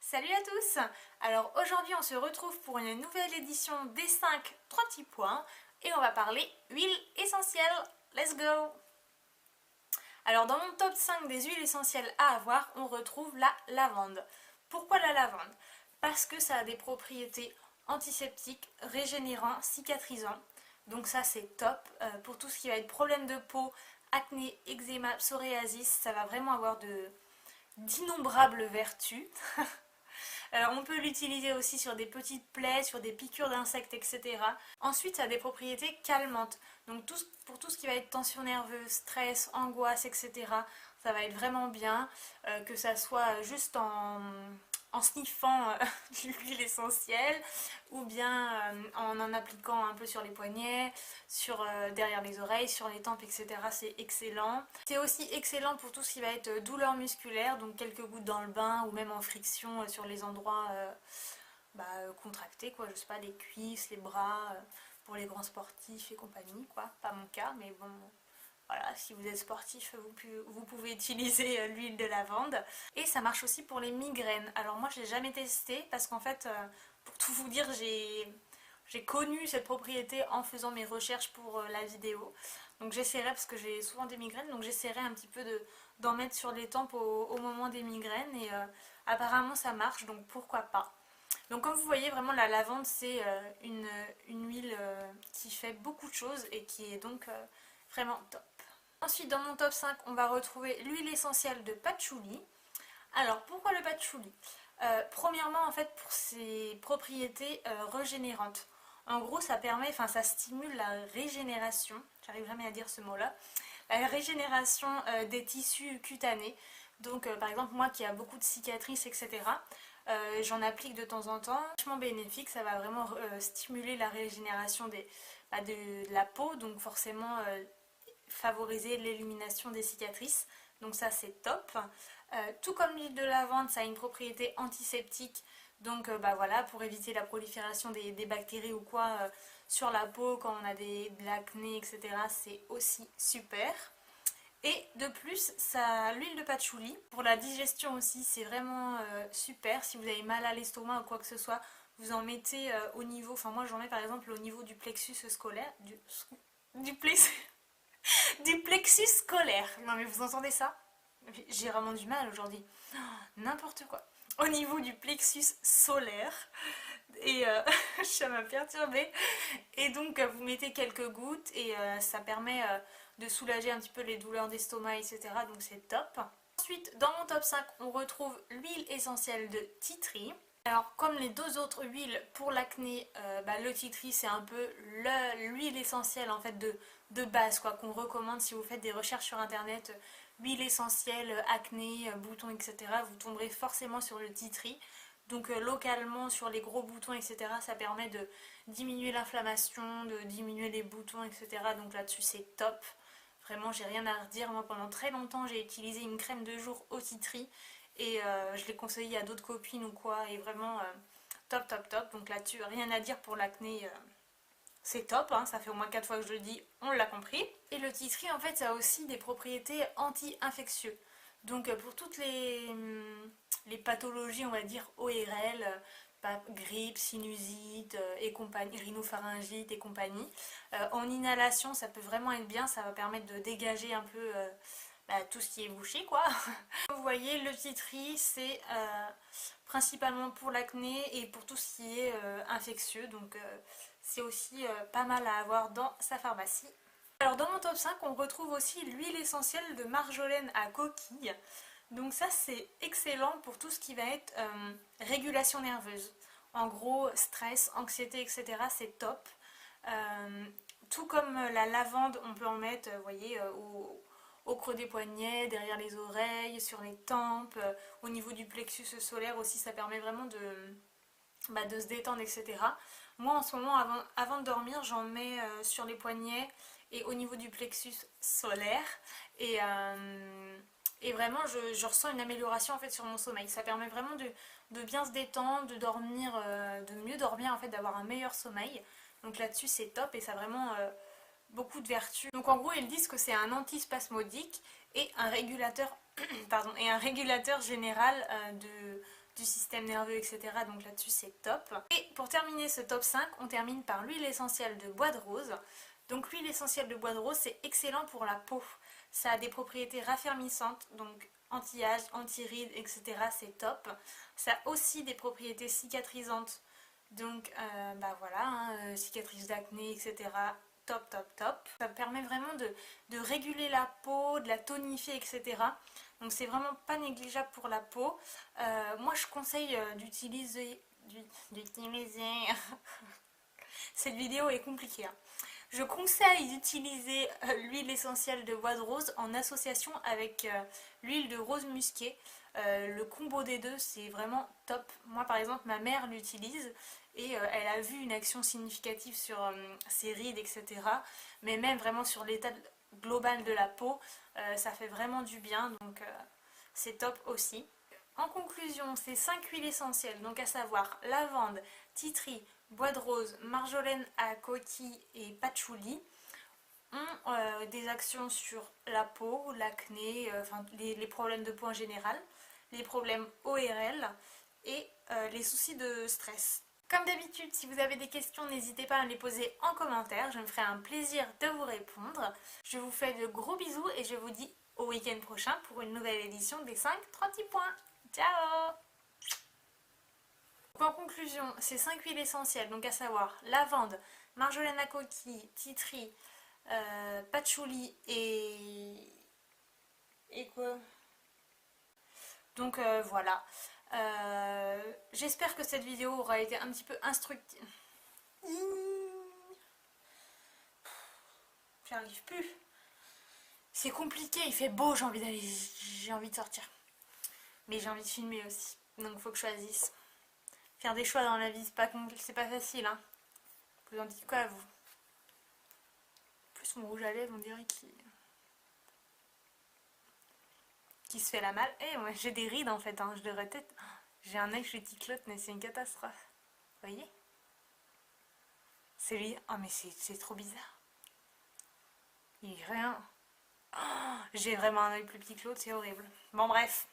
Salut à tous! Alors aujourd'hui on se retrouve pour une nouvelle édition des 5 3 petits points et on va parler huile essentielle. Let's go! Alors dans mon top 5 des huiles essentielles à avoir, on retrouve la lavande. Pourquoi la lavande? Parce que ça a des propriétés antiseptiques, régénérants, cicatrisants. Donc ça c'est top. Pour tout ce qui va être problème de peau, acné, eczéma, psoriasis, ça va vraiment avoir d'innombrables vertus. On peut l'utiliser aussi sur des petites plaies, sur des piqûres d'insectes, etc. Ensuite, ça a des propriétés calmantes. Donc pour tout ce qui va être tension nerveuse, stress, angoisse, etc. Ça va être vraiment bien. Que ça soit juste en sniffant l'huile essentielle ou bien en appliquant un peu sur les poignets, derrière les oreilles, sur les tempes, etc. C'est excellent. C'est aussi excellent pour tout ce qui va être douleur musculaire, donc quelques gouttes dans le bain ou même en friction sur les endroits contractés, quoi. Je sais pas, les cuisses, les bras, pour les grands sportifs et compagnie, quoi. Pas mon cas, mais bon, voilà, si vous êtes sportif, vous pouvez utiliser l'huile de lavande. Et ça marche aussi pour les migraines. Alors moi, je l'ai jamais testé parce qu'en fait, pour tout vous dire, j'ai connu cette propriété en faisant mes recherches pour la vidéo. Donc j'essaierai, parce que j'ai souvent des migraines, donc j'essaierai un petit peu d'en mettre sur les tempes au moment des migraines. Et apparemment, ça marche, donc pourquoi pas. Donc comme vous voyez, vraiment la lavande, c'est une huile qui fait beaucoup de choses et qui est donc vraiment top. Ensuite, dans mon top 5, on va retrouver l'huile essentielle de patchouli. Alors, pourquoi le patchouli? Premièrement, en fait, pour ses propriétés régénérantes. En gros, ça permet, enfin, ça stimule la régénération, j'arrive jamais à dire ce mot-là, la régénération des tissus cutanés. Donc, par exemple, moi qui a beaucoup de cicatrices, etc., j'en applique de temps en temps. Vachement bénéfique, ça va vraiment stimuler la régénération de la peau, donc forcément favoriser l'élimination des cicatrices. Donc ça c'est top. Tout comme l'huile de lavande, ça a une propriété antiseptique. Donc voilà, pour éviter la prolifération des bactéries ou quoi sur la peau quand on a de l'acné, etc. C'est aussi super. Et de plus, l'huile de patchouli, pour la digestion aussi, c'est vraiment super. Si vous avez mal à l'estomac ou quoi que ce soit, vous en mettez au niveau, enfin moi j'en mets par exemple au niveau du plexus scolaire, du plexus, du plexus scolaire. Non mais vous entendez ça? J'ai vraiment du mal aujourd'hui. N'importe quoi. Au niveau du plexus solaire. Et ça m'a perturbée. Et donc vous mettez quelques gouttes et ça permet de soulager un petit peu les douleurs d'estomac, etc. Donc c'est top. Ensuite, dans mon top 5, on retrouve l'huile essentielle de tea tree. Alors comme les deux autres huiles pour l'acné, le tea tree c'est un peu l'huile essentielle en fait de base quoi, qu'on recommande si vous faites des recherches sur internet, huile essentielle, acné, boutons, etc. Vous tomberez forcément sur le tea tree. Donc localement sur les gros boutons, etc. ça permet de diminuer l'inflammation, de diminuer les boutons, etc. Donc là-dessus c'est top. Vraiment j'ai rien à redire. Moi pendant très longtemps j'ai utilisé une crème de jour au tea tree. Et je l'ai conseillé à d'autres copines ou quoi, et vraiment top, top, top. Donc là-dessus, rien à dire pour l'acné, c'est top, hein, ça fait au moins 4 fois que je le dis, on l'a compris. Et le tea tree, en fait, ça a aussi des propriétés anti-infectieuses. Donc pour toutes les pathologies, on va dire ORL, grippe, sinusite et compagnie, rhinopharyngite et compagnie, en inhalation, ça peut vraiment être bien, ça va permettre de dégager un peu tout ce qui est bouché quoi. Vous voyez, le tea tree c'est principalement pour l'acné et pour tout ce qui est infectieux, donc c'est aussi pas mal à avoir dans sa pharmacie. Alors dans mon top 5 on retrouve aussi l'huile essentielle de marjolaine à coquille. Donc ça c'est excellent pour tout ce qui va être régulation nerveuse. En gros, stress, anxiété, etc. c'est top. Tout comme la lavande, on peut en mettre, vous voyez, au creux des poignets, derrière les oreilles, sur les tempes, au niveau du plexus solaire aussi, ça permet vraiment de se détendre, etc. Moi en ce moment, avant de dormir, j'en mets sur les poignets et au niveau du plexus solaire. Et vraiment, je ressens une amélioration en fait sur mon sommeil. Ça permet vraiment de bien se détendre, de dormir, de mieux dormir en fait, d'avoir un meilleur sommeil. Donc là-dessus, c'est top et ça a vraiment beaucoup de vertus. Donc en gros, ils disent que c'est un antispasmodique et un régulateur, pardon, et un régulateur général du système nerveux, etc. Donc là-dessus c'est top. Et pour terminer ce top 5, on termine par l'huile essentielle de bois de rose. Donc l'huile essentielle de bois de rose, c'est excellent pour la peau. Ça a des propriétés raffermissantes, donc anti-âge, anti-rides, etc. C'est top. Ça a aussi des propriétés cicatrisantes. Donc bah voilà, hein, cicatrices d'acné, etc. Top, top, top. Ça permet vraiment de réguler la peau, de la tonifier, etc. Donc c'est vraiment pas négligeable pour la peau. Moi je conseille d'utiliser... Cette vidéo est compliquée, hein. Je conseille d'utiliser l'huile essentielle de bois de rose en association avec l'huile de rose musquée. Le combo des deux, c'est vraiment top. Moi par exemple, ma mère l'utilise et elle a vu une action significative sur ses rides, etc. Mais même vraiment sur l'état global de la peau, ça fait vraiment du bien, donc c'est top aussi. En conclusion, ces 5 huiles essentielles, donc à savoir lavande, titri, bois de rose, marjolaine à coquille et patchouli, ont des actions sur la peau, l'acné, enfin les problèmes de peau en général, les problèmes ORL et les soucis de stress. Comme d'habitude, si vous avez des questions, n'hésitez pas à me les poser en commentaire, je me ferai un plaisir de vous répondre. Je vous fais de gros bisous et je vous dis au week-end prochain pour une nouvelle édition des 5 3 petits points. Ciao! En conclusion, ces 5 huiles essentielles, donc à savoir lavande, marjolaine à coquille, titri, patchouli et quoi? Donc voilà. J'espère que cette vidéo aura été un petit peu instructive. J'arrive plus. C'est compliqué, il fait beau, j'ai envie de sortir. Mais j'ai envie de filmer aussi. Donc il faut que je choisisse. Faire des choix dans la vie, c'est pas facile, hein. Vous en dites quoi, vous? En plus, mon rouge à lèvres, on dirait qu'il se fait la malle. Eh, moi, j'ai des rides, en fait, hein. Je devrais peut-être... J'ai un œil chuticlote, mais c'est une catastrophe. Vous voyez? C'est lui. Oh, mais c'est trop bizarre. Il est rien. Oh, j'ai vraiment un œil plus petit que l'autre, c'est horrible. Bon, bref.